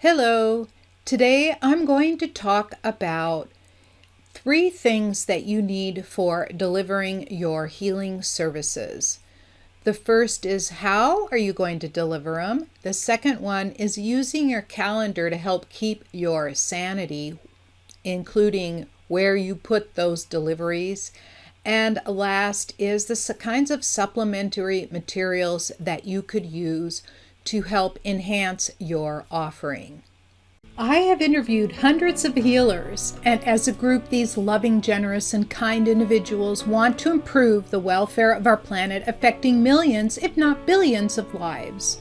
Hello. Today I'm going to talk about 3 things that you need for delivering your healing services. The first is how are you going to deliver them? The second one is using your calendar to help keep your sanity, including where you put those deliveries. And last is the kinds of supplementary materials that you could use to help enhance your offering. I have interviewed hundreds of healers, and as a group, these loving, generous, and kind individuals want to improve the welfare of our planet, affecting millions, if not billions, of lives.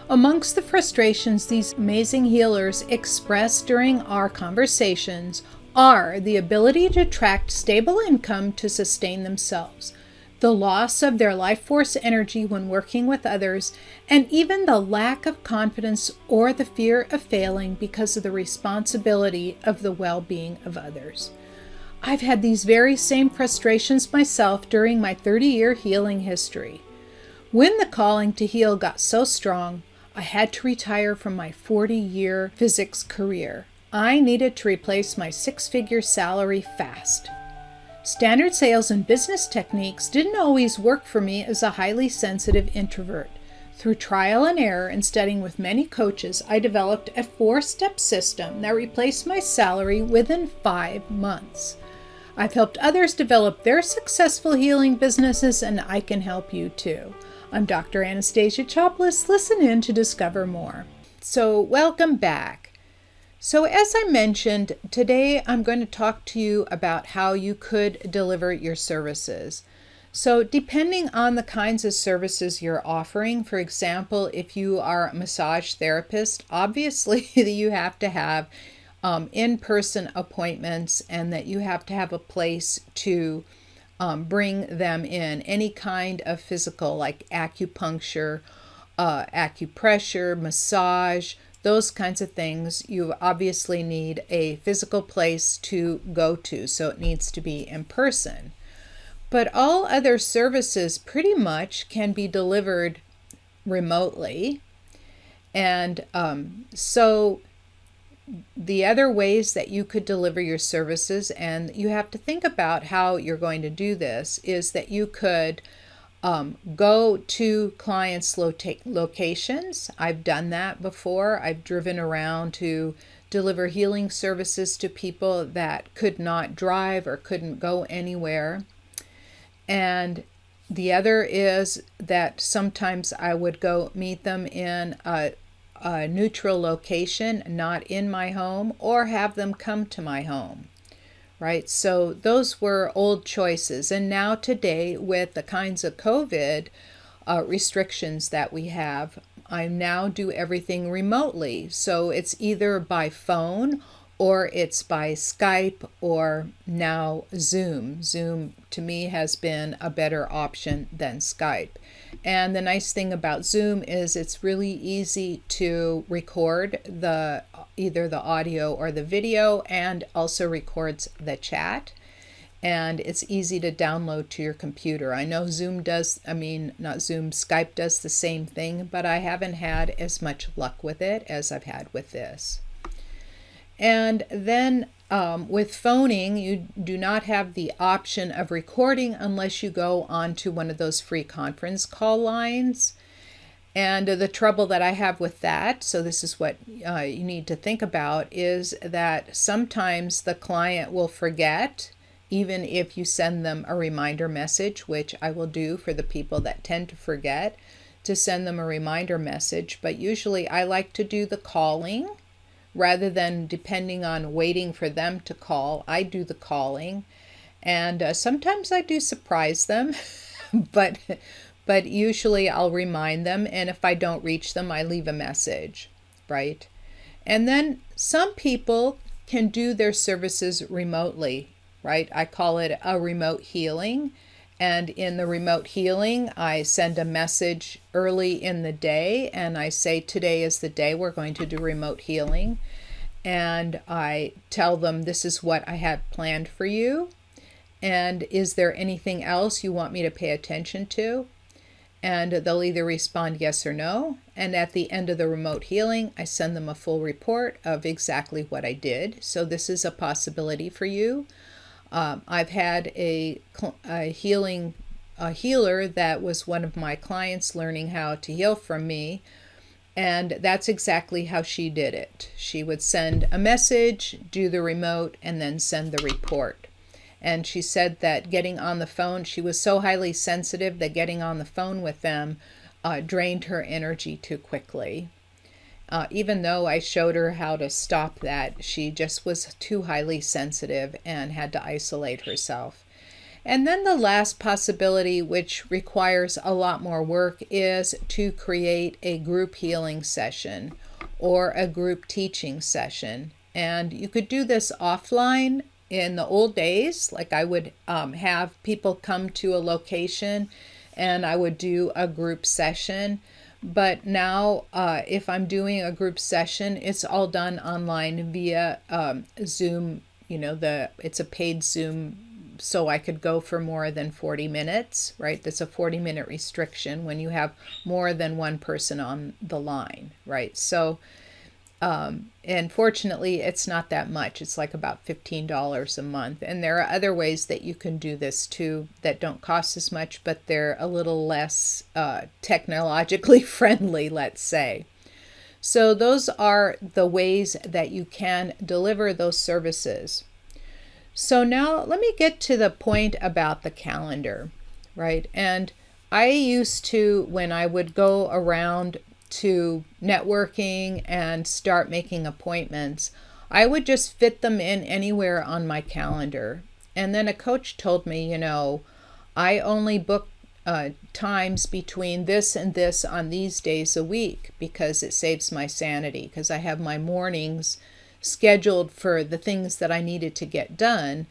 Amongst the frustrations these amazing healers express during our conversations are the ability to attract stable income to sustain themselves, the loss of their life force energy when working with others, and even the lack of confidence or the fear of failing because of the responsibility of the well-being of others. I've had these very same frustrations myself during my 30-year healing history. When the calling to heal got so strong, I had to retire from my 40-year physics career. I needed to replace my 6-figure salary fast. Standard sales and business techniques didn't always work for me as a highly sensitive introvert. Through trial and error and studying with many coaches, I developed a 4-step system that replaced my salary within 5 months. I've helped others develop their successful healing businesses, and I can help you too. I'm Dr. Anastasia Chopelas. Listen in to discover more. So, welcome back. So as I mentioned, today I'm going to talk to you about how you could deliver your services. So depending on the kinds of services you're offering, for example, if you are a massage therapist, obviously you have to have in-person appointments and that you have to have a place to bring them in. Any kind of physical like acupuncture, acupressure, massage, those kinds of things, you obviously need a physical place to go to, so it needs to be in person. But all other services pretty much can be delivered remotely. And so the other ways that you could deliver your services, and you have to think about how you're going to do this, is that you could go to clients' locations. I've done that before. I've driven around to deliver healing services to people that could not drive or couldn't go anywhere. And the other is that sometimes I would go meet them in a neutral location, not in my home, or have them come to my home. Right? So those were old choices. And now today, with the kinds of COVID restrictions that we have, I now do everything remotely. So it's either by phone or it's by Skype or now Zoom. Zoom to me has been a better option than Skype. And the nice thing about Zoom is it's really easy to record either the audio or the video, and also records the chat. And it's easy to download to your computer. I know Skype does the same thing, but I haven't had as much luck with it as I've had with this. And then with phoning, you do not have the option of recording unless you go onto one of those free conference call lines. And the trouble that I have with that, so this is what you need to think about, is that sometimes the client will forget, even if you send them a reminder message, which I will do for the people that tend to forget, to send them a reminder message. But usually I like to do the calling rather than depending on waiting for them to call. I do the calling, and sometimes I do surprise them, but usually I'll remind them, and if I don't reach them, I leave a message, right? And then some people can do their services remotely, right? I call it a remote healing. And in the remote healing, I send a message early in the day, and I say, today is the day we're going to do remote healing. And I tell them, this is what I had planned for you. And is there anything else you want me to pay attention to? and they'll either respond yes or no. And at the end of the remote healing, I send them a full report of exactly what I did. So this is a possibility for you. I've had a healer that was one of my clients learning how to heal from me, and that's exactly how she did it. She would send a message, do the remote, and then send the report. And she said that getting on the phone, she was so highly sensitive that getting on the phone with them drained her energy too quickly. Even though I showed her how to stop that, she just was too highly sensitive and had to isolate herself. And then the last possibility, which requires a lot more work, is to create a group healing session or a group teaching session. And you could do this offline. In the old days, like I would have people come to a location and I would do a group session. But now if I'm doing a group session, it's all done online via Zoom. It's a paid Zoom, so I could go for more than 40 minutes, right? That's a 40-minute restriction when you have more than one person on the line, right? So and fortunately, it's not that much. It's like about $15 a month. And there are other ways that you can do this too that don't cost as much, but they're a little less technologically friendly, let's say. So those are the ways that you can deliver those services. So now let me get to the point about the calendar, right? And I used to, when I would go around to networking and start making appointments, I would just fit them in anywhere on my calendar. And then a coach told me, I only book times between this and this on these days a week because it saves my sanity, because I have my mornings scheduled for the things that I needed to get done.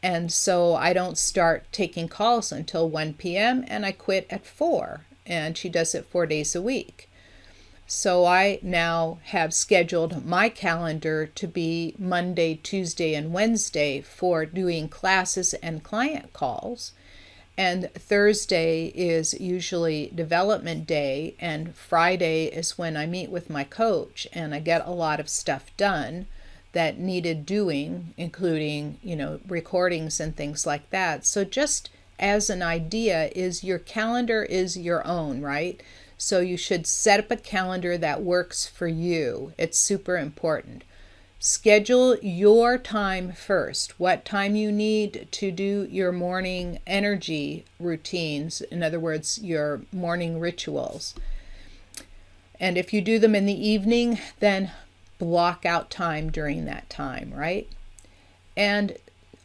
And so I don't start taking calls until 1 p.m. and I quit at 4. And she does it 4 days a week. So I now have scheduled my calendar to be Monday, Tuesday, and Wednesday for doing classes and client calls. And Thursday is usually development day, and Friday is when I meet with my coach and I get a lot of stuff done that needed doing, including, recordings and things like that. So just as an idea, is your calendar is your own, right? So you should set up a calendar that works for you. It's super important. Schedule your time first, what time you need to do your morning energy routines, in other words, your morning rituals. And if you do them in the evening, then block out time during that time, right? And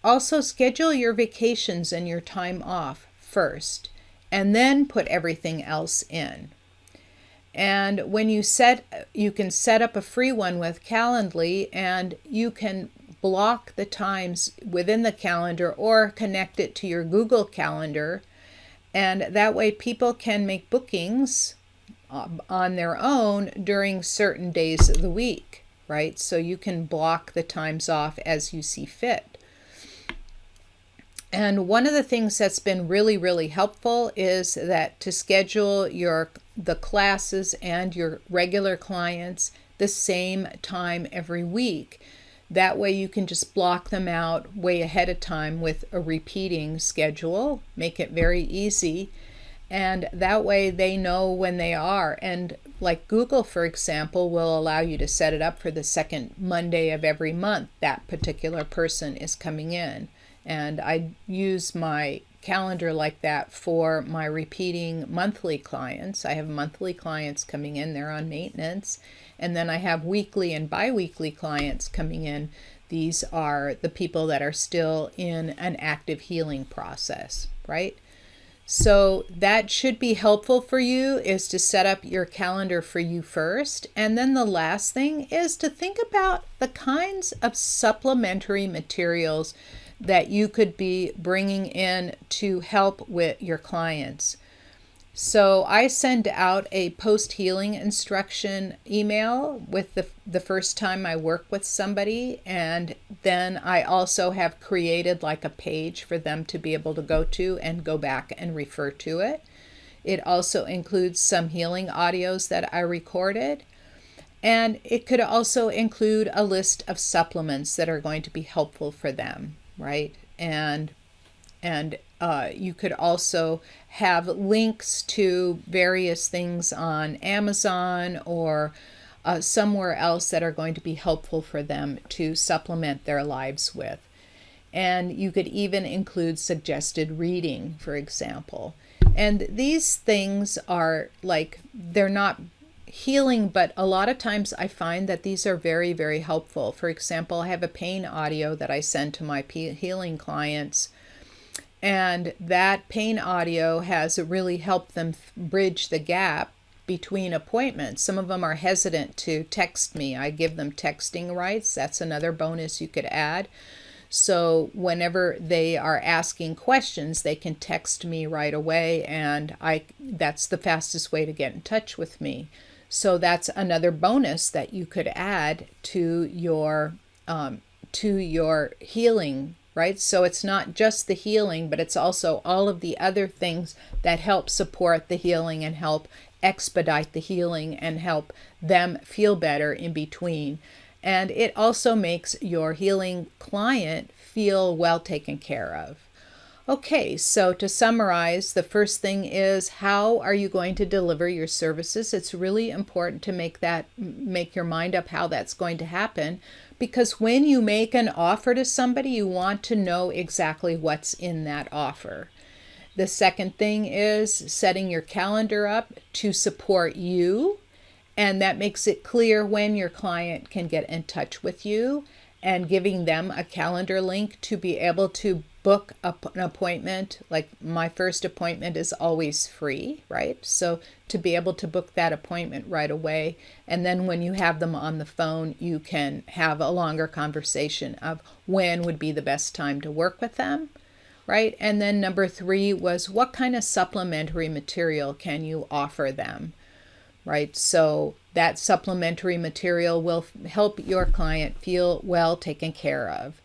also schedule your vacations and your time off first, and then put everything else in. And when you can set up a free one with Calendly, and you can block the times within the calendar or connect it to your Google Calendar. And that way people can make bookings on their own during certain days of the week, right? So you can block the times off as you see fit. And one of the things that's been really, really helpful is that to schedule the classes and your regular clients the same time every week. That way you can just block them out way ahead of time with a repeating schedule, make it very easy. And that way they know when they are. And like Google, for example, will allow you to set it up for the second Monday of every month that particular person is coming in. And I use my calendar like that for my repeating monthly clients. I have monthly clients coming in, they're on maintenance. And then I have weekly and bi-weekly clients coming in. These are the people that are still in an active healing process, right? So that should be helpful for you, is to set up your calendar for you first. And then the last thing is to think about the kinds of supplementary materials that you could be bringing in to help with your clients. So I send out a post-healing instruction email with the first time I work with somebody, and then I also have created like a page for them to be able to go to and go back and refer to it. It also includes some healing audios that I recorded. And it could also include a list of supplements that are going to be helpful for them, right? And you could also have links to various things on Amazon or somewhere else that are going to be helpful for them to supplement their lives with. And you could even include suggested reading, for example. And these things are like, they're not healing, but a lot of times I find that these are very, very helpful. For example, I have a pain audio that I send to my healing clients, and that pain audio has really helped them bridge the gap between appointments. Some of them are hesitant to text me. I give them texting rights. That's another bonus you could add. So whenever they are asking questions, they can text me right away, and that's the fastest way to get in touch with me. So that's another bonus that you could add to your healing, right? So it's not just the healing, but it's also all of the other things that help support the healing and help expedite the healing and help them feel better in between. And it also makes your healing client feel well taken care of. Okay, so to summarize, the first thing is, how are you going to deliver your services? It's really important to make your mind up how that's going to happen, because when you make an offer to somebody, you want to know exactly what's in that offer. The second thing is setting your calendar up to support you, and that makes it clear when your client can get in touch with you, and giving them a calendar link to be able to book an appointment. Like, my first appointment is always free, right? So to be able to book that appointment right away, and then when you have them on the phone, you can have a longer conversation of when would be the best time to work with them, right? And then number 3 was, what kind of supplementary material can you offer them, right? So that supplementary material will help your client feel well taken care of.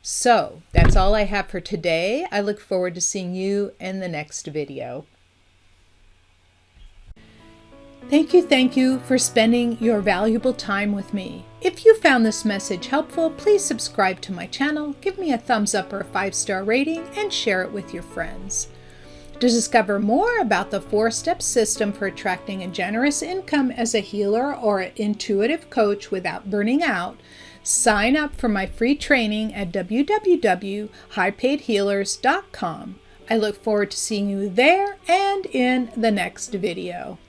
So that's all I have for today. I look forward to seeing you in the next video. Thank you for spending your valuable time with me. If you found this message helpful, please subscribe to my channel, give me a thumbs up or a 5-star rating, and share it with your friends. To discover more about the 4-step system for attracting a generous income as a healer or an intuitive coach without burning out, sign up for my free training at www.highpaidhealers.com. I look forward to seeing you there and in the next video.